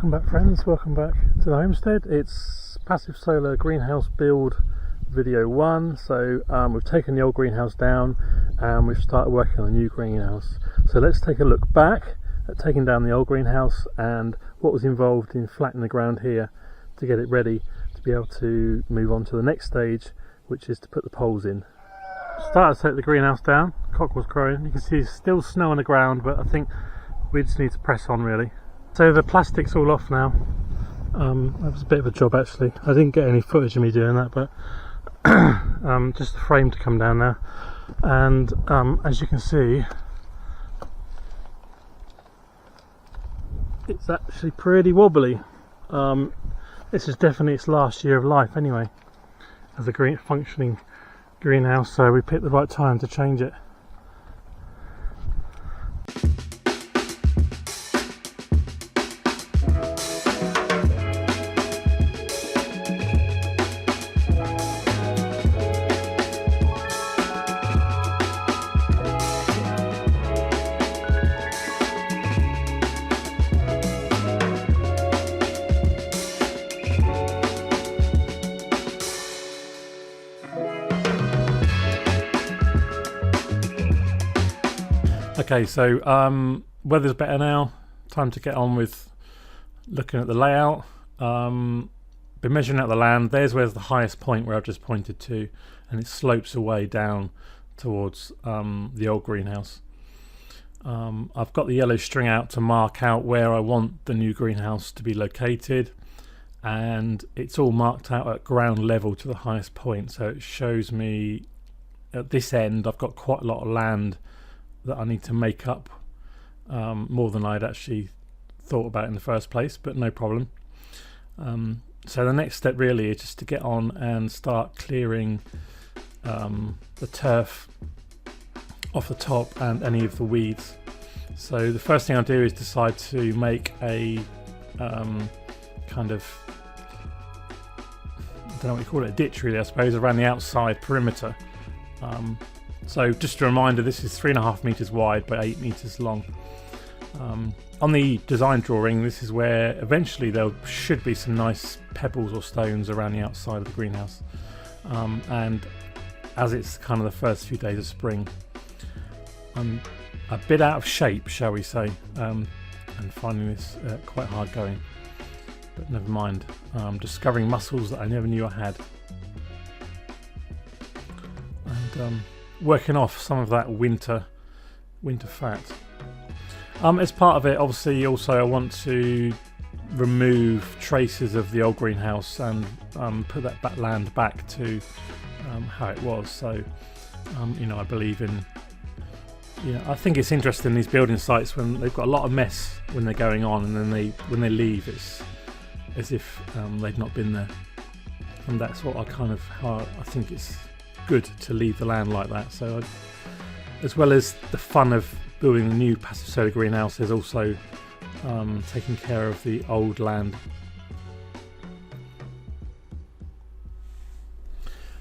Welcome back, friends, welcome back to the homestead. It's passive solar greenhouse build video 1. So we've taken the old greenhouse down and we've started working on a new greenhouse. So let's take a look back at taking down the old greenhouse and what was involved in flattening the ground here to get it ready to be able to move on to the next stage, which is to put the poles in. Started to take the greenhouse down, cock was crowing. You can see there's still snow on the ground, but I think we just need to press on really. So the plastic's all off now. That was a bit of a job actually. I didn't get any footage of me doing that, but just the frame to come down now. And as you can see, it's actually pretty wobbly. This is definitely its last year of life anyway, as a functioning greenhouse, so we picked the right time to change it. Okay, so weather's better now. Time to get on with looking at the layout. Been measuring out the land. Where's the highest point where I've just pointed to, and it slopes away down towards the old greenhouse. I've got the yellow string out to mark out where I want the new greenhouse to be located, and it's all marked out at ground level to the highest point. So it shows me at this end I've got quite a lot of land that I need to make up, more than I'd actually thought about in the first place, but no problem. So the next step really is just to get on and start clearing the turf off the top and any of the weeds. So the first thing I'll do is decide to make a kind of, I don't know what you call it, a ditch really I suppose, around the outside perimeter. So just a reminder, this is 3.5 meters wide by 8 meters long. On the design drawing, this is where eventually there should be some nice pebbles or stones around the outside of the greenhouse. And as it's kind of the first few days of spring, I'm a bit out of shape, shall we say, and finding this quite hard going. But never mind, discovering muscles that I never knew I had. And working off some of that winter fat. As part of it, obviously, also I want to remove traces of the old greenhouse and put that land back to how it was. So, you know, I believe in. I think it's interesting, these building sites, when they've got a lot of mess when they're going on, and then when they leave, it's as if they've not been there. And that's what how I think it's good to leave the land like that. So as well as the fun of building a new passive solar greenhouse, there's also taking care of the old land.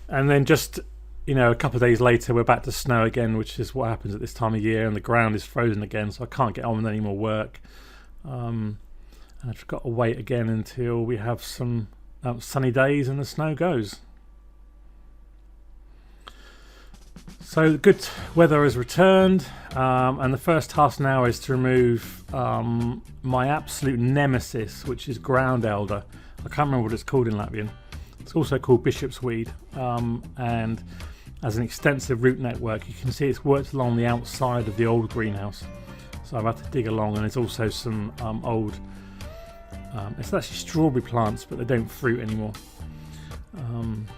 And then just a couple of days later we're back to snow again, which is what happens at this time of year, and the ground is frozen again, so I can't get on with any more work. And I've got to wait again until we have some sunny days and the snow goes. So good weather has returned, and the first task now is to remove my absolute nemesis, which is ground elder. I can't remember what it's called in Latvian. It's also called bishop's weed, and as an extensive root network, you can see it's worked along the outside of the old greenhouse. So I've had to dig along, and there's also some old, it's actually strawberry plants, but they don't fruit anymore.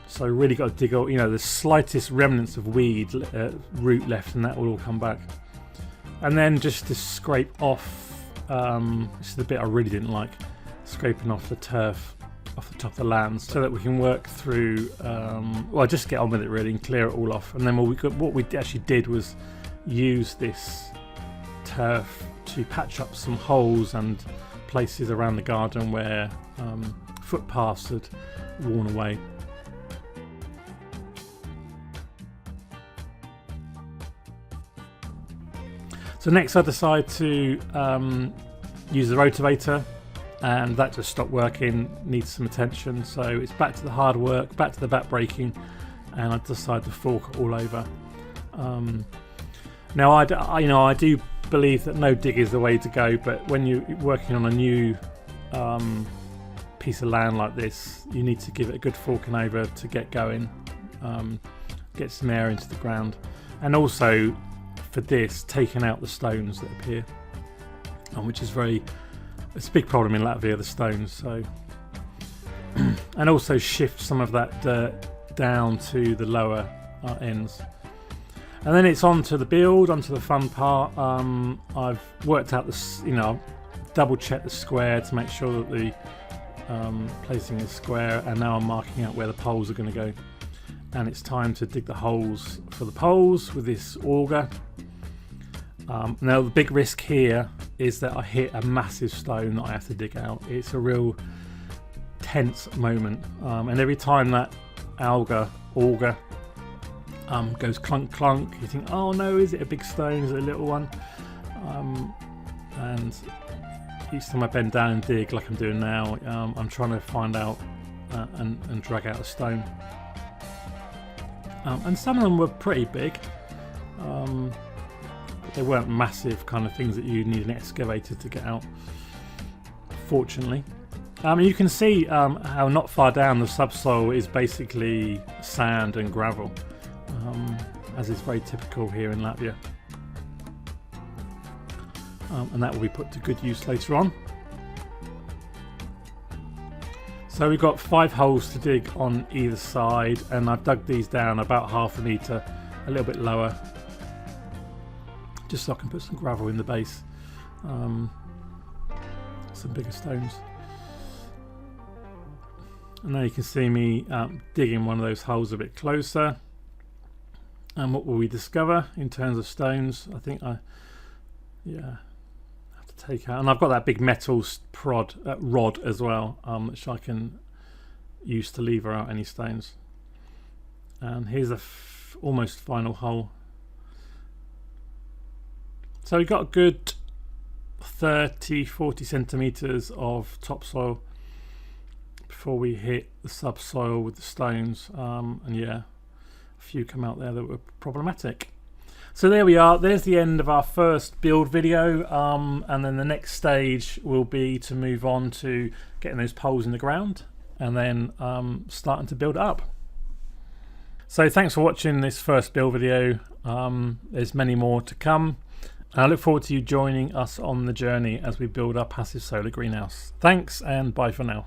So really got to dig out, the slightest remnants of weed root left, and that will all come back. And then just to scrape off, this is the bit I really didn't like, scraping off the turf off the top of the land, so that we can work through, just get on with it really and clear it all off. And then what we actually did was use this turf to patch up some holes and places around the garden where footpaths had worn away. So next I decide to use the rotavator and that just stopped working, needs some attention. So it's back to the hard work, back to the back breaking, and I decided to fork it all over. Now I do believe that no dig is the way to go, but when you're working on a new piece of land like this, you need to give it a good forking over to get going, get some air into the ground, and also for this, taking out the stones that appear, which is it's a big problem in Latvia, the stones. So and also shift some of that dirt down to the lower ends. And then it's on to the build, onto the fun part. I've worked out this, double checked the square to make sure that the placing is square, and now I'm marking out where the poles are going to go. And it's time to dig the holes for the poles with this auger. Now the big risk here is that I hit a massive stone that I have to dig out. It's a real tense moment, and every time that auger goes clunk clunk, you think, oh no, is it a big stone, is it a little one? And each time I bend down and dig like I'm doing now, I'm trying to find out and drag out a stone, and some of them were pretty big, but they weren't massive kind of things that you need an excavator to get out, fortunately. You can see how not far down the subsoil is basically sand and gravel, as is very typical here in Latvia, and that will be put to good use later on. So we've got 5 holes to dig on either side, and I've dug these down about ½ metre, a little bit lower, just so I can put some gravel in the base, some bigger stones. And now you can see me digging one of those holes a bit closer. And what will we discover in terms of stones? I think I have to take out, and I've got that big metal rod as well, which I can use to lever out any stones. And here's a almost final hole. So we've got a good 30-40 centimeters of topsoil before we hit the subsoil with the stones, and a few come out there that were problematic. So there we are, there's the end of our first build video, and then the next stage will be to move on to getting those poles in the ground and then starting to build it up. So thanks for watching this first build video. There's many more to come, and I look forward to you joining us on the journey as we build our passive solar greenhouse. Thanks, and bye for now.